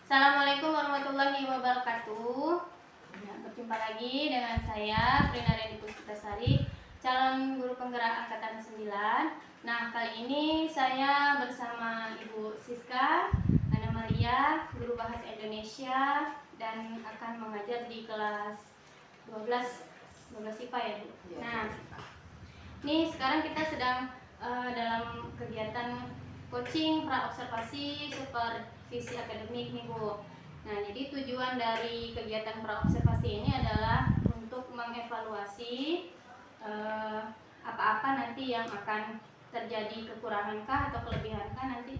Assalamualaikum warahmatullahi wabarakatuh. Berjumpa lagi dengan saya Prina Reni Puspitasari, calon guru penggerak angkatan 9. Nah, kali ini saya bersama Ibu Siska Anamalia, guru bahasa Indonesia, dan akan mengajar di kelas 12 IPA ya, Bu. Nah, ini sekarang kita sedang dalam kegiatan coaching praobservasi supervisi akademik nih, Bu. Nah, jadi tujuan dari kegiatan praobservasi ini adalah untuk mengevaluasi apa-apa nanti yang akan terjadi kekurangankah atau kelebihankah nanti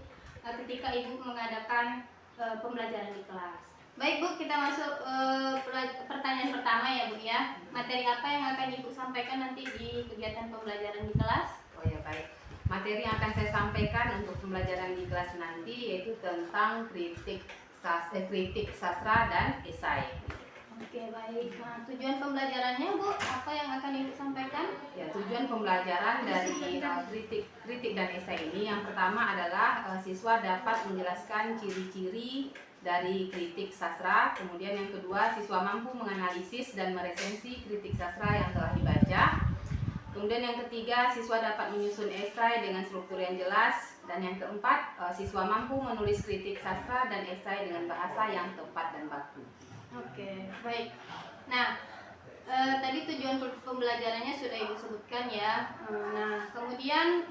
ketika Ibu mengadakan pembelajaran di kelas. Baik, Bu, kita masuk pertanyaan pertama ya, Bu ya. Materi apa yang akan Ibu sampaikan nanti di kegiatan pembelajaran di kelas? Oh ya, baik. Materi yang akan saya sampaikan untuk pembelajaran di kelas nanti yaitu tentang kritik sastra dan esai. Oke, baik. Nah, tujuan pembelajarannya, Bu, apa yang akan Ibu sampaikan? Ya, tujuan pembelajaran dari kritik dan esai ini yang pertama adalah siswa dapat menjelaskan ciri-ciri dari kritik sastra. Kemudian yang kedua, siswa mampu menganalisis dan meresensi kritik sastra yang telah dibaca. Kemudian yang ketiga, siswa dapat menyusun esai dengan struktur yang jelas. Dan yang keempat, siswa mampu menulis kritik sastra dan esai dengan bahasa yang tepat dan baku. Oke, baik. Nah, tadi tujuan pembelajarannya sudah Ibu sebutkan ya. Nah, kemudian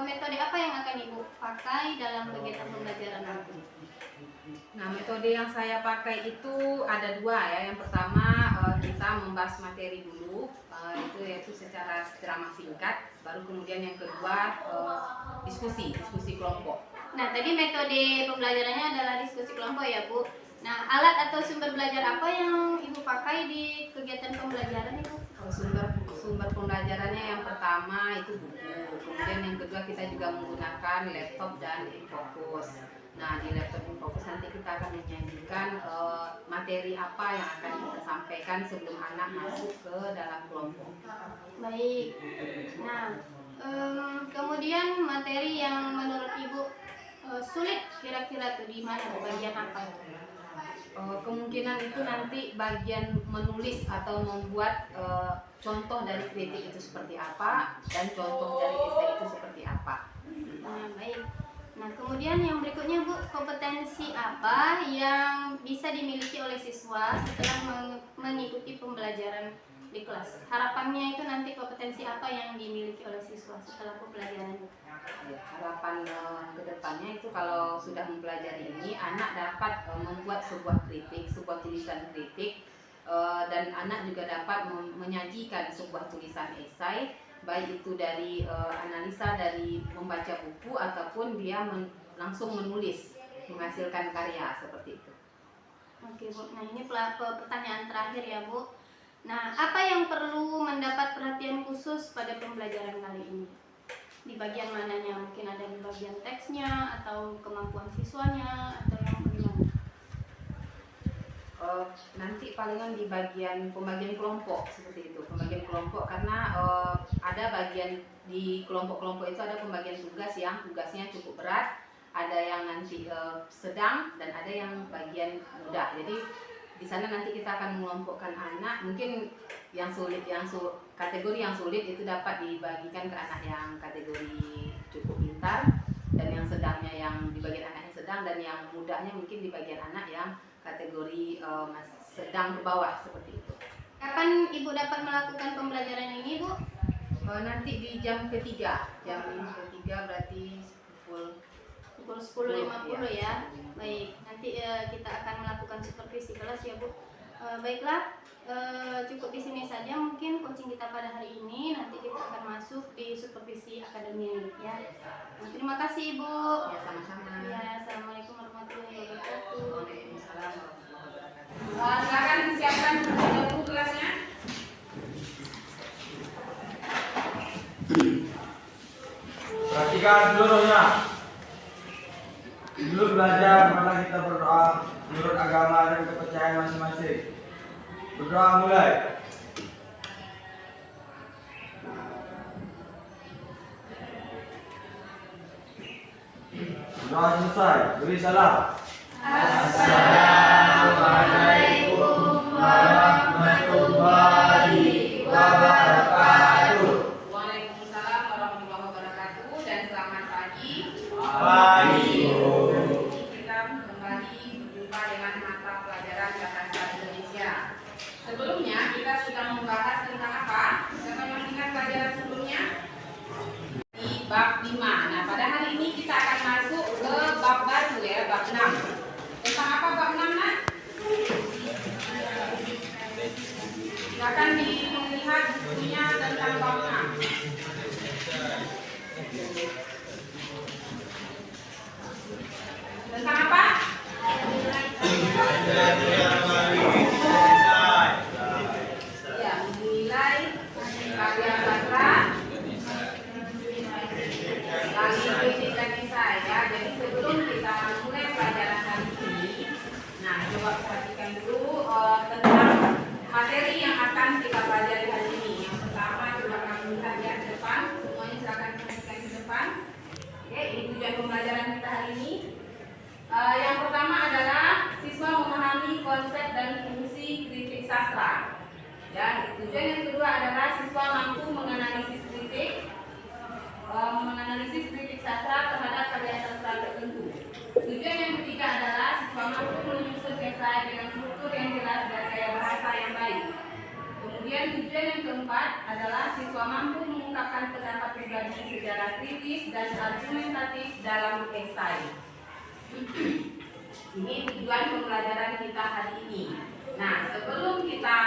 metode apa yang akan Ibu pakai dalam kegiatan pembelajaran nanti? Nah, metode yang saya pakai itu ada dua ya. Yang pertama, kita membahas materi dulu, yaitu secara ceramah singkat. Baru kemudian yang kedua, diskusi kelompok. Nah, tadi metode pembelajarannya adalah diskusi kelompok ya, Bu. Nah, alat atau sumber belajar apa yang Ibu pakai di kegiatan pembelajaran Ibu? Sumber pembelajarannya yang pertama itu buku. Kemudian yang kedua kita juga menggunakan laptop dan infocus. Nah, di laptop infocus nanti kita akan menyajikan materi apa yang akan kita sampaikan sebelum anak masuk ke dalam kelompok. Baik. Nah, kemudian materi yang menurut Ibu sulit kira-kira tuh di mana, bagian apa? Kemungkinan itu nanti bagian menulis atau membuat contoh dari kritik itu seperti apa dan contoh dari esai itu seperti apa. Nah, baik. Nah, kemudian yang berikutnya, Bu, kompetensi apa yang bisa dimiliki oleh siswa setelah mengikuti pembelajaran di kelas? Harapannya itu nanti kompetensi apa yang dimiliki oleh siswa setelah pembelajaran? Ya, harapan kedepannya itu kalau sudah mempelajari ini, anak dapat membuat sebuah tulisan kritik, dan anak juga dapat menyajikan sebuah tulisan esai, baik itu dari analisa dari membaca buku ataupun dia langsung menulis, menghasilkan karya seperti itu. Oke, Bu. Nah, ini pertanyaan terakhir ya, Bu. Nah, apa yang perlu mendapat perhatian khusus pada pembelajaran kali ini? Di bagian mananya? Mungkin ada di bagian teksnya atau kemampuan siswanya atau yang bagaimana? Nanti palingan di pembagian kelompok seperti itu, pembagian kelompok karena ada bagian di kelompok-kelompok itu ada pembagian tugas yang tugasnya cukup berat, ada yang nanti sedang dan ada yang bagian mudah. Jadi di sana nanti kita akan mengelompokkan anak, mungkin yang sulit, kategori yang sulit itu dapat dibagikan ke anak yang kategori cukup pintar, dan yang sedangnya yang di bagian anak yang sedang, dan yang mudahnya mungkin di bagian anak yang kategori sedang ke bawah seperti itu. Kapan Ibu dapat melakukan pembelajaran ini, Bu? Nanti di jam ketiga berarti pukul 10.50 ya. Baik, nanti kita akan melakukan supervisi kelas ya, Bu. Baiklah, cukup di sini saja mungkin coaching kita pada hari ini. Nanti kita akan masuk di supervisi akademik ya. Terima kasih, Ibu. Ya, sama-sama. Ya, assalamualaikum warahmatullahi wabarakatuh. Waalaikumsalam warahmatullahi wabarakatuh. Silakan siapkan buku kelasnya. Perhatikan seluruhnya. Dulu belajar, mari kita berdoa menurut agama dan kepercayaan masing-masing. Berdoa mulai. Doa selesai, beri salam. Assalamualaikum. dengan mata pelajaran Bahasa Indonesia. Sebelumnya kita sudah membahas tentang apa? Siapa yang ingat pelajaran sebelumnya? Di bab 5. Nah, pada hari ini kita akan masuk ke bab baru ya, bab 6. Tentang apa bab 6, Nak? Silakan dilihat bukunya tentang bab 6. Tentang apa? Ya, menilai karya sastra, lagi kritik dan esai ya. Jadi sebelum kita mulai pelajaran hari ini, nah coba perhatikan dulu tentang materi yang akan kita pelajari hari ini. Yang pertama coba kamu lihat ya ke depan, semuanya silakan perhatikan ke depan. Oke, ini tujuan pembelajaran kita hari ini. Yang pertama adalah siswa memahami konsep dan fungsi kritik sastra. Ya, tujuan yang kedua adalah siswa mampu menganalisis kritik sastra terhadap karya sastra tertentu. Tujuan yang ketiga adalah siswa mampu menyusun esai dengan struktur yang jelas dan gaya bahasa yang baik. Kemudian tujuan yang keempat adalah siswa mampu mengungkapkan pendapat pribadi secara kritis dan argumentatif dalam esai. Ini tujuan pembelajaran kita hari ini. Nah, sebelum kita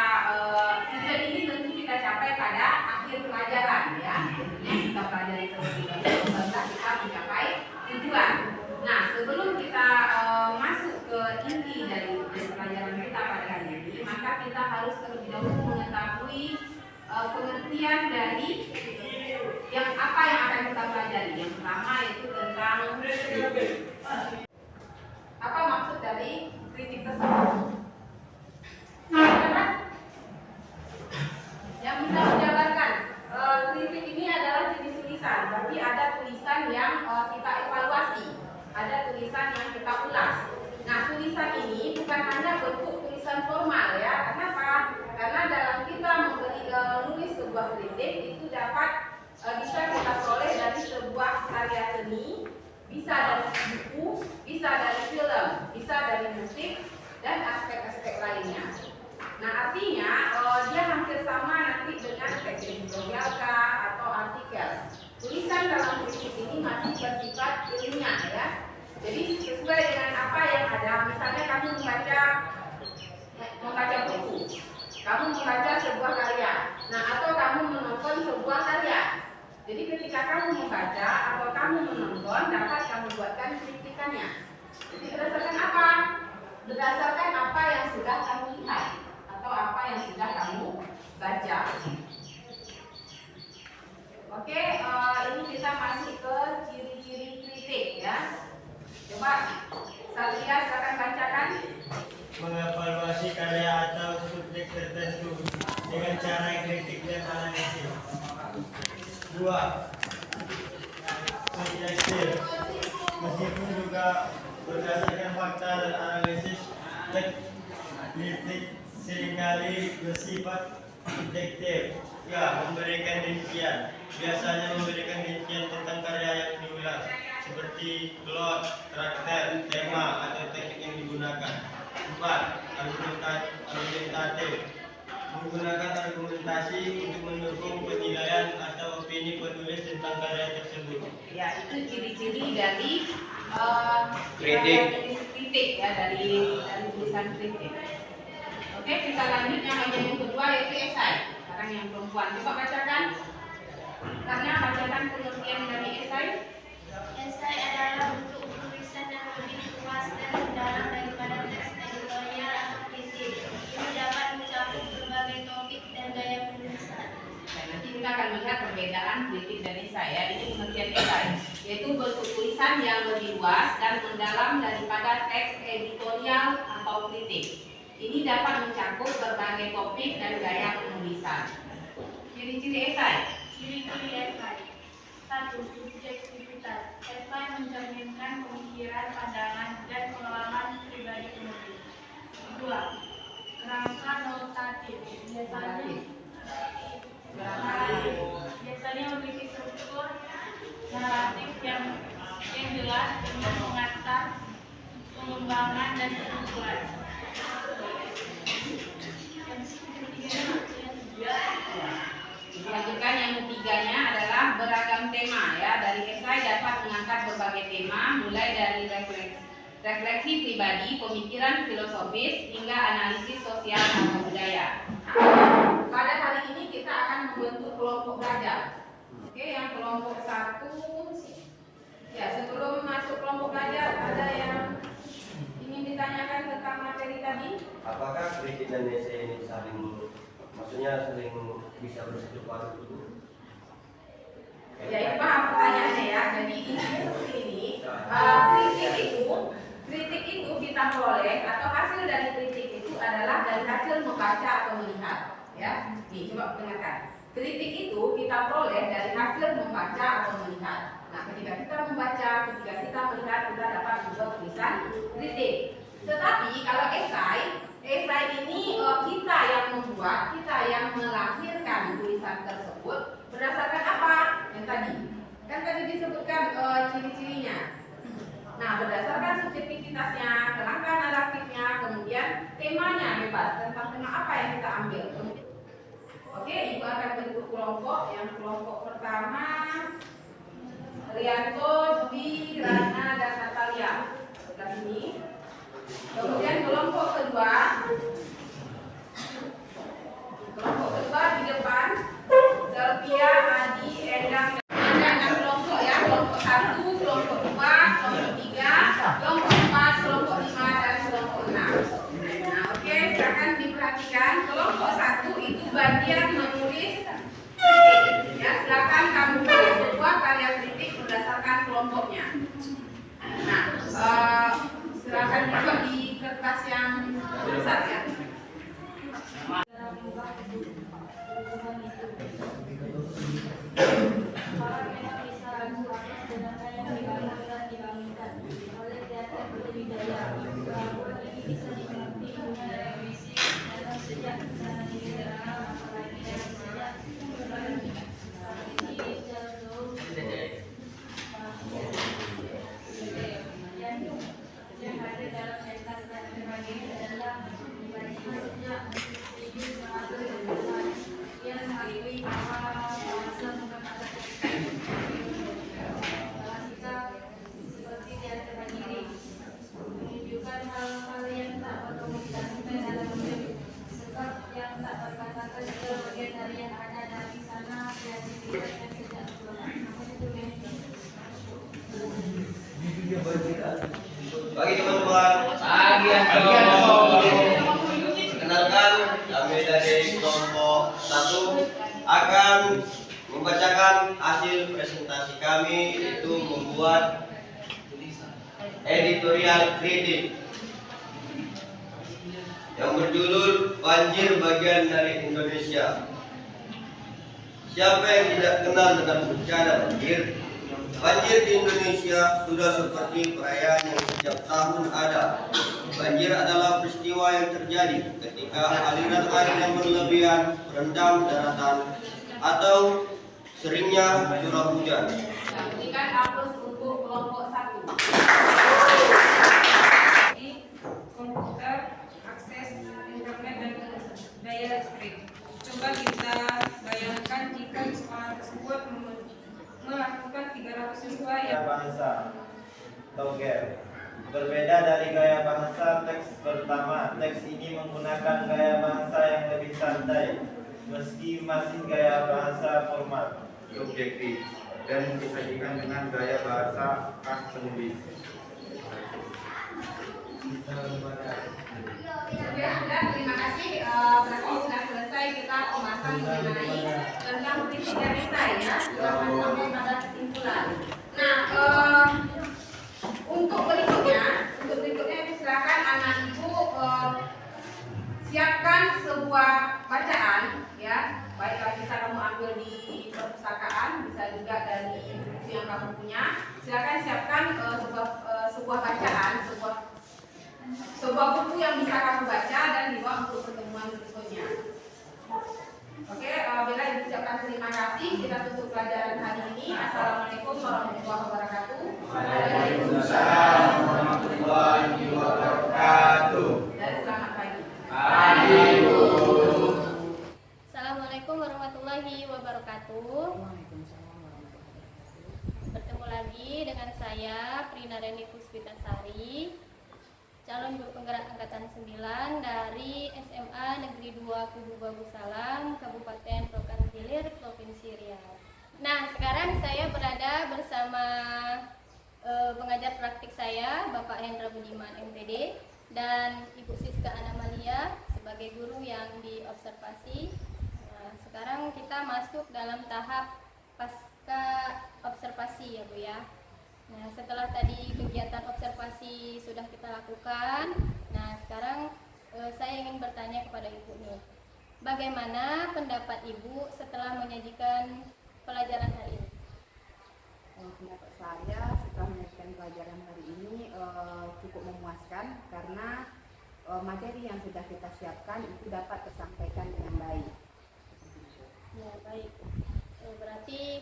tujuan ini tentu kita capai pada akhir pelajaran ya. Tentunya kita pelajari terlebih dahulu setelah kita mencapai tujuan. Nah, sebelum kita masuk ke inti dari pelajaran kita pada hari ini, maka kita harus terlebih dahulu mengetahui pengertian dari yang apa yang akan kita pelajari. Yang pertama yaitu tentang apa maksud dari kritik tersebut? Yang bisa menjabarkan kritik ini adalah jenis tulisan. Berarti ada tulisan yang kita evaluasi, ada tulisan yang kita ulas. Nah, tulisan ini bukan hanya bentuk tulisan formal ya. Kenapa? Karena dalam kita menulis sebuah kritik itu bisa kita peroleh dari sebuah karya seni, bisa dari buku, bisa dari film, bisa dari musik, dan aspek-aspek lainnya. Nah, artinya dia hampir sama nanti dengan teks editorial atau artikel. Tulisan dalam kritik ini masih bersifat ilmiah ya. Jadi sesuai dengan apa yang ada. Misalnya kamu membaca buku, kamu membaca sebuah karya, nah atau kamu menonton sebuah karya. Jadi ketika kamu membaca atau kamu menonton, dapat kamu buatkan kritikannya. Jadi berdasarkan apa? Berdasarkan apa yang sudah kamu lihat atau apa yang sudah kamu baca. Oke, ini kita masuk ke ciri-ciri kritik ya. Coba Satria silakan bacakan. Mengevaluasi karya atau subjek tertentu dengan cara kritik dan analisis. 2. Subjektif, meskipun juga berdasarkan fakta dan analisis, kritik seringkali bersifat subjektif. Ya, memberikan rincian. Biasanya memberikan rincian tentang karya yang diulas, seperti plot, karakter, tema, atau teknik yang digunakan. 4. Argumentatif, menggunakan argumentasi untuk mendukung penilaian atau opini penulis tentang karya tersebut. Ya, itu ciri-ciri dari kritik ya, dari tulisan kritik. Oke, kita lanjut yang bagian yang kedua yaitu esai. Sekarang yang perempuan, coba bacakan. Karena bacakan pengertian dari esai. Esai adalah bentuk tulisan yang lebih luas dan mendalam daripada teks editorial atau kritik. Ini dapat mencakup berbagai topik dan gaya penulisan. Nah, nanti kita akan melihat perbedaan kritik dan esai ya. Ini pengertian esai, yaitu bentuk tulisan yang lebih luas dan mendalam daripada teks editorial atau kritik. Ini dapat mencakup berbagai topik dan gaya penulisan. Ciri-ciri esai. Ciri-ciri esai. 1. Subjektivitas. Esai mencerminkan pemikiran, pandangan, dan pengalaman pribadi penulis. 2. Kerangka notatif. Biasanya memiliki struktur naratif yang jelas dengan mengatur, mengembangkan keragaman dan kerukunan. Dilanjutkan yang ketiganya adalah beragam tema ya. Dari esai dapat mengangkat berbagai tema mulai dari refleksi pribadi, pemikiran filosofis hingga analisis sosial atau budaya. Pada hari ini kita akan membentuk kelompok belajar. Oke, yang kelompok 1. Ya, sebelum masuk kelompok belajar ada yang ingin ditanyakan tentang materi tadi? Apakah kritik dan esai ini saling bisa bersatu padu? Ya, paham pertanyaannya ya. Jadi intinya seperti ini. Kritik itu kita peroleh atau hasil dari kritik itu adalah dari hasil membaca atau melihat. Ya, nih coba dengarkan. Kritik itu kita peroleh dari hasil membaca atau melihat. Nah, ketika kita membaca, ketika kita melihat, kita dapat membuat tulisan kritik. Tetapi kalau esai ini kita yang membuat, kita yang melahirkan tulisan tersebut berdasarkan apa? Yang tadi, kan tadi disebutkan ciri-cirinya. Nah, berdasarkan subjektivitasnya, kerangka naratifnya, kemudian temanya bebas tentang tema apa yang kita ambil. Oke, ibu akan bentuk kelompok. Yang kelompok pertama Rianto, Dwi, Rana, dan Natalia. Sebelah sini. Kemudian kelompok kedua di depan Selvia, Adi, Endang. Ada 6 kelompok ya. Kelompok 1, kelompok 2, kelompok 3, kelompok 4, kelompok 5, dan kelompok 6. Nah, oke, silakan diperhatikan. Kelompok 1 itu bagian menulis kritik. Ya, silakan kamu tulis sebuah karya kritik berdasarkan kelompoknya. Nah, silakan juga di kertas yang besar ya. Bagi teman-teman, perkenalkan kami dari kelompok 1 akan membacakan hasil presentasi kami, yaitu membuat editorial kritik yang berjudul Banjir Bagian dari Indonesia. Siapa yang tidak kenal dengan bencana banjir? Banjir di Indonesia sudah seperti perayaan yang setiap tahun ada. Banjir adalah peristiwa yang terjadi ketika aliran air yang berlebihan merendam daratan atau seringnya curah hujan. Berikan aplaus untuk kelompok 1. Komputer, akses internet dan daya listrik. Coba kita bayangkan jika di sekolah tersebut melakukan 300 siswa yang bahasa Togel. Berbeda dari gaya bahasa teks pertama, teks ini menggunakan gaya bahasa yang lebih santai, meski masih gaya bahasa formal, Subjektif dan disajikan dengan gaya bahasa khas penulis. Ya, sudah, terima kasih. Berarti sudah selesai kita pembahasan mengenai tentang kritik dan esai ya. Silahkan sampai pada kesimpulan. Nah, untuk berikutnya itu silakan anak ibu siapkan sebuah bacaan ya. Baiklah bisa kamu ambil di perpustakaan, bisa juga dari buku yang kamu punya. Silakan siapkan sebuah bacaan, sebuah buku yang bisa kamu baca dan dibawa untuk pertemuan berikutnya. Oke, bila diucapkan terima kasih, kita tutup pelajaran hari ini. Assalamualaikum warahmatullahi wabarakatuh. Waalaikumsalam warahmatullahi wabarakatuh. Penggerak Angkatan 9 dari SMA Negeri 2 Kubu Babu Salam, Kabupaten Rokan Hilir, Provinsi Riau. Nah, sekarang saya berada bersama pengajar praktik saya, Bapak Hendra Budiman MPD, dan Ibu Siska Anamalia sebagai guru yang diobservasi. Nah, sekarang kita masuk dalam tahap pasca observasi ya Bu ya. Nah, setelah tadi kegiatan observasi sudah kita lakukan, nah sekarang saya ingin bertanya kepada Ibu nih, bagaimana pendapat Ibu setelah menyajikan pelajaran hari ini? Pendapat saya setelah menyajikan pelajaran hari ini cukup memuaskan karena materi yang sudah kita siapkan itu dapat tersampaikan dengan baik. Ya, baik. Berarti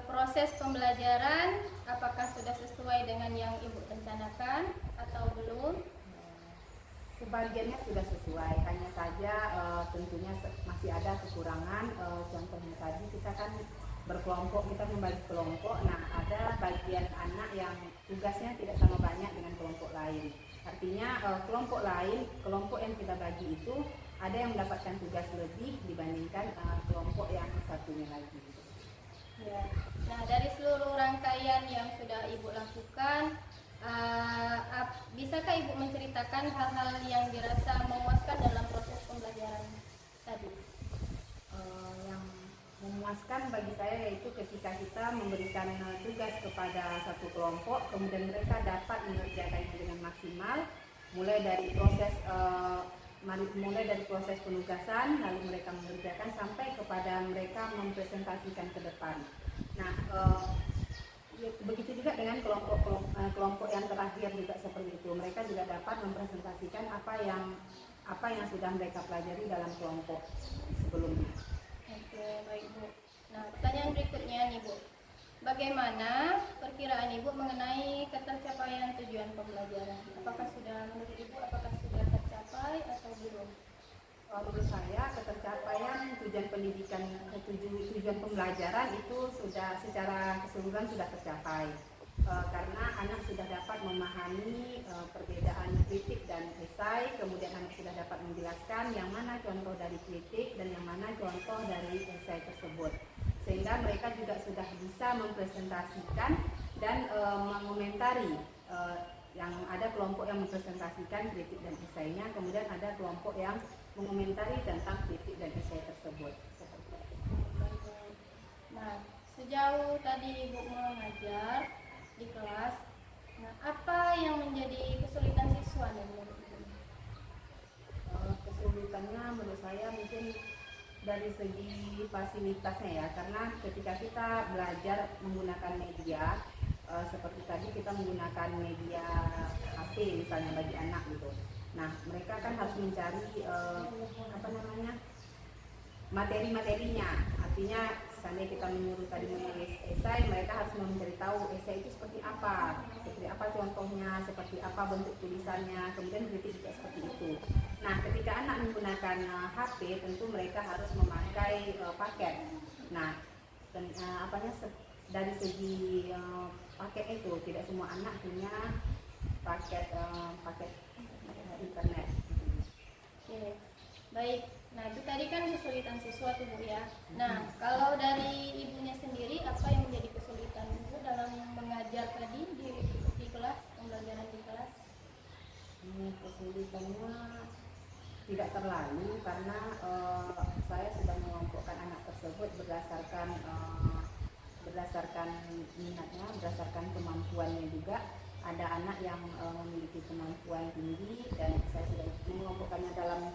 proses pembelajaran apakah sudah sesuai dengan yang Ibu rencanakan atau belum? Sebagiannya sudah sesuai, hanya saja tentunya masih ada kekurangan. Contohnya tadi kita kan berkelompok, kita membagi kelompok. Nah, ada bagian anak yang tugasnya tidak sama banyak dengan kelompok lain. Artinya kelompok lain, kelompok yang kita bagi itu ada yang mendapatkan tugas lebih dibandingkan kelompok yang satunya lagi. Ya. Nah, dari seluruh rangkaian yang sudah Ibu lakukan, bisakah Ibu menceritakan hal-hal yang dirasa memuaskan dalam proses pembelajaran tadi? Yang memuaskan bagi saya yaitu ketika kita memberikan tugas kepada satu kelompok, kemudian mereka dapat mengerjakannya dengan maksimal, mulai dari proses penugasan, lalu mereka mengerjakan sampai kepada mereka mempresentasikan ke depan. Nah, begitu juga dengan kelompok yang terakhir juga seperti itu. Mereka juga dapat mempresentasikan apa yang sudah mereka pelajari dalam kelompok sebelumnya. Oke, baik Bu. Nah, pertanyaan berikutnya nih Bu. Bagaimana perkiraan Ibu mengenai ketercapaian tujuan pembelajaran? Apakah sudah menurut Ibu tercapai atau belum? Menurut saya ketercapaian tujuan pendidikan, tujuan pembelajaran itu sudah secara keseluruhan sudah tercapai. Karena anak sudah dapat memahami perbedaan kritik dan esai, kemudian anak sudah dapat menjelaskan yang mana contoh dari kritik dan yang mana contoh dari esai tersebut, sehingga mereka juga sudah bisa mempresentasikan dan mengomentari. Yang ada kelompok yang mempresentasikan kritik dan esainya, kemudian ada kelompok yang mengomentari tentang kritik dan esai tersebut. Nah, sejauh tadi Ibu mengajar di kelas, nah apa yang menjadi kesulitan siswa menurut Ibu? Kesulitannya menurut saya mungkin dari segi fasilitasnya ya, karena ketika kita belajar menggunakan media seperti tadi kita menggunakan media HP misalnya bagi anak gitu. Nah, mereka kan harus mencari materi-materinya. Artinya seandainya kita menyuruh tadi menulis esai, mereka harus mencari tahu esai itu seperti apa contohnya, seperti apa bentuk tulisannya, kemudian kritik juga seperti itu. Nah, ketika anak menggunakan HP, tentu mereka harus memakai paket. Nah, dari segi paket itu tidak semua anak punya paket internet. Oke, baik. Nah, itu tadi kan kesulitan siswa tuh Bu ya. Nah, kalau dari Ibunya sendiri, apa yang menjadi kesulitan Ibu dalam mengajar tadi di kelas, pembelajaran di kelas? Kesulitannya tidak terlalu karena saya sudah mengelompokkan anak tersebut berdasarkan minatnya, berdasarkan kemampuannya juga. Ada anak yang memiliki kemampuan tinggi dan saya sudah mengelompokkannya dalam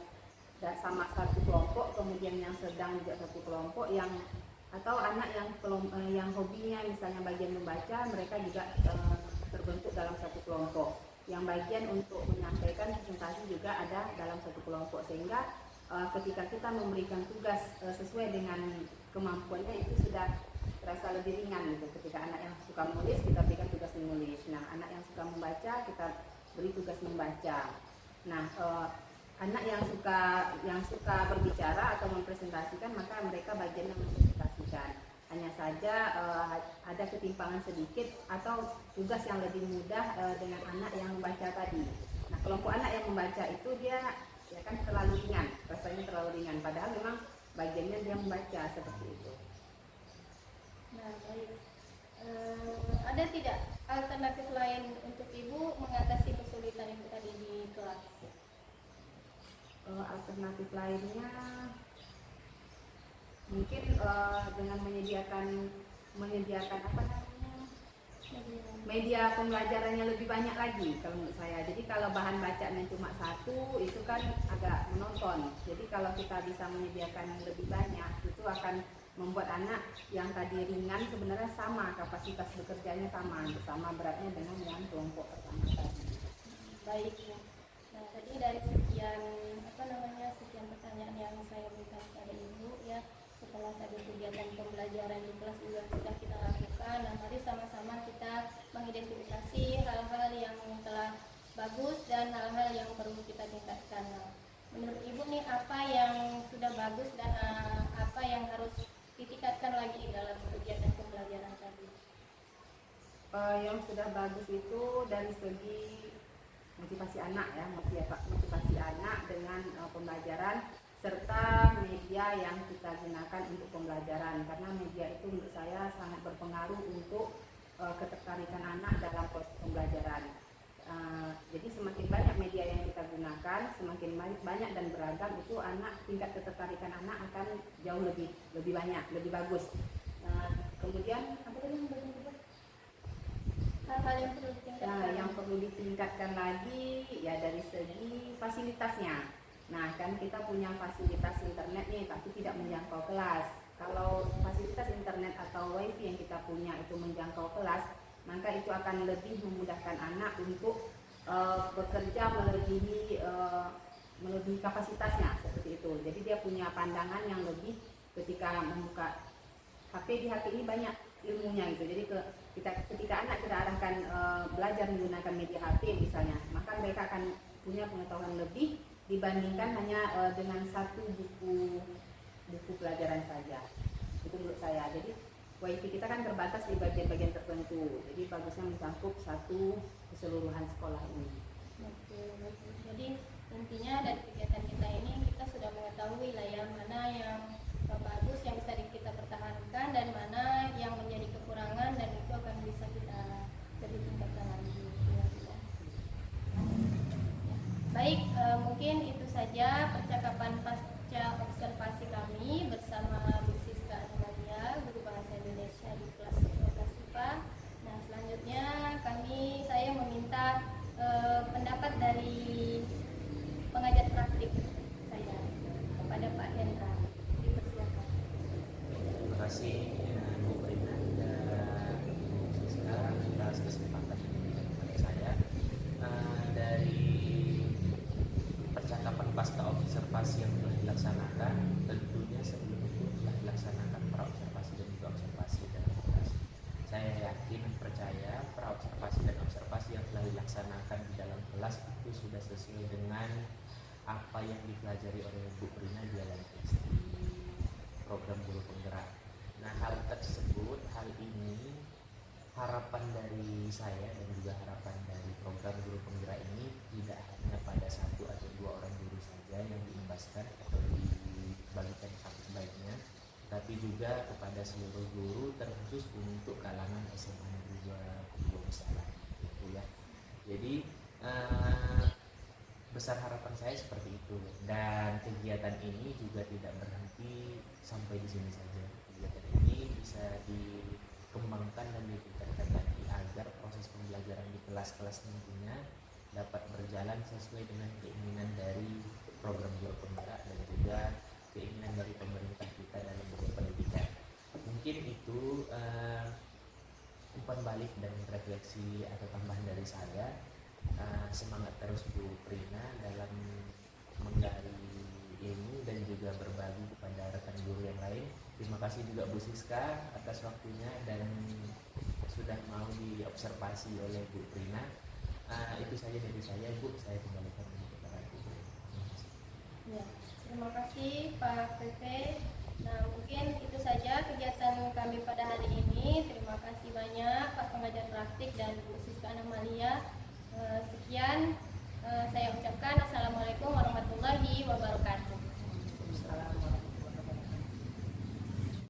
sama satu kelompok, kemudian yang sedang juga satu kelompok, atau anak yang hobinya misalnya bagian membaca, mereka juga terbentuk dalam satu kelompok. Yang bagian untuk menyampaikan presentasi juga ada dalam satu kelompok, sehingga ketika kita memberikan tugas sesuai dengan kemampuannya itu sudah terasa lebih ringan gitu. Ketika anak yang suka menulis, kita berikan tugas menulis. Nah, anak yang suka membaca, kita beri tugas membaca. Nah, anak yang suka berbicara atau mempresentasikan, maka mereka bagian yang mempresentasikan. Hanya saja ada ketimpangan sedikit atau tugas yang lebih mudah dengan anak yang membaca tadi. Nah, kelompok anak yang membaca itu dia ya kan terlalu ringan, rasanya terlalu ringan. Padahal memang bagiannya dia membaca seperti itu. Nah, baik. Ada tidak alternatif lain untuk ibu mengatasi kesulitan itu tadi di kelas? Alternatif lainnya mungkin dengan menyediakan apa namanya media pembelajarannya lebih banyak lagi kalau menurut saya. Jadi kalau bahan bacanya cuma satu itu kan agak menonton. Jadi kalau kita bisa menyediakan lebih banyak itu akan membuat anak yang tadi ringan sebenarnya sama kapasitas bekerjanya sama beratnya dengan yang kelompok pertama tadi. Baik. Nah, tadi dari sekian pertanyaan yang saya berikan kepada ibu ya, setelah tadi kegiatan pembelajaran di kelas juga sudah kita lakukan. Nah, mari sama-sama kita mengidentifikasi hal-hal yang telah bagus dan hal-hal yang perlu kita tingkatkan. Nah, menurut ibu nih apa yang sudah bagus dan apa yang harus ditingkatkan lagi dalam kegiatan pembelajaran tadi? Yang sudah bagus itu dari segi motivasi anak ya, motivasi anak dengan pembelajaran serta media yang kita gunakan untuk pembelajaran, karena media itu menurut saya sangat berpengaruh untuk ketertarikan anak dalam proses pembelajaran. Jadi semakin banyak media yang kita gunakan, semakin banyak dan beragam, itu anak tingkat ketertarikan anak akan jauh lebih banyak, lebih bagus. Kemudian apa tadi yang bagian kedua? Hal-hal yang perlu ditingkatkan. Yang perlu ditingkatkan lagi ya dari segi fasilitasnya. Nah, kan kita punya fasilitas internet nih, tapi tidak menjangkau kelas. Kalau fasilitas internet atau wifi yang kita punya itu menjangkau kelas, maka itu akan lebih memudahkan anak untuk bekerja melebihi kapasitasnya seperti itu. Jadi dia punya pandangan yang lebih ketika membuka HP. Di HP ini banyak ilmunya gitu. Jadi ketika anak kita arahkan belajar menggunakan media HP misalnya, maka mereka akan punya pengetahuan lebih dibandingkan hanya dengan satu buku pelajaran saja. Itu menurut saya. Jadi wifi kita kan terbatas di bagian-bagian tertentu. Jadi bagusnya mencakup satu keseluruhan sekolah ini. Betul. Jadi intinya dari kegiatan kita ini kita sudah mengetahui lah ya mana yang bagus yang bisa kita pertahankan dan mana yang menjadi kekurangan dan itu akan bisa kita lebih tingkatkan lagi. Baik, mungkin itu saja percakapan pasca observasi kami bersama Bu Siska Anomalia, Guru Bahasa Indonesia di kelas 12 IPA. Nah, selanjutnya saya meminta pendapat dari pengajar praktik saya kepada Pak Hendra. Dipersilakan. Terima kasih Bu Prina dan Bu Siska atas kesempatan yang diberikan kepada saya. Dari percakapan pasca observasi yang telah dilaksanakan, tentunya sebelum itu telah dilaksanakan praobservasi dan juga observasi dalam kelas. Saya yakin percaya praobservasi dan observasi yang telah dilaksanakan di dalam kelas itu sudah sesuai dengan apa yang dipelajari oleh Bu Prina di dalam program guru penggerak. Nah, hal ini harapan dari saya dan juga harapan dari program guru penggerak ini tidak hanya pada satu atau dua orang guru saja yang diimbaskan atau dibagikan paket baiknya, tapi juga kepada seluruh guru, terkhusus untuk kalangan SMA Negeri 2 Besar, gitu ya. Jadi besar harapan saya seperti itu, dan kegiatan ini juga tidak berhenti sampai di sini saja. Kegiatan ini bisa dikembangkan dan ditingkatkan lagi agar proses pembelajaran di kelas-kelas nantinya dapat berjalan sesuai dengan keinginan dari program guru penggerak dan juga keinginan dari pemerintah kita dalam bentuk pendidikan. Mungkin itu umpan balik dan refleksi atau tambahan dari saya. Semangat terus Bu Prina dalam menggali ini dan juga berbagi kepada rekan guru yang lain. Terima kasih juga Bu Siska atas waktunya dan sudah mau diobservasi oleh Bu Prina. Itu saja dari saya, Bu. Saya kembalikan kepada Bu. Ya, terima kasih Pak PP. Nah, mungkin itu saja kegiatan kami pada hari ini. Terima kasih banyak Pak Pengajar Praktik dan Bu Siska Anomalia.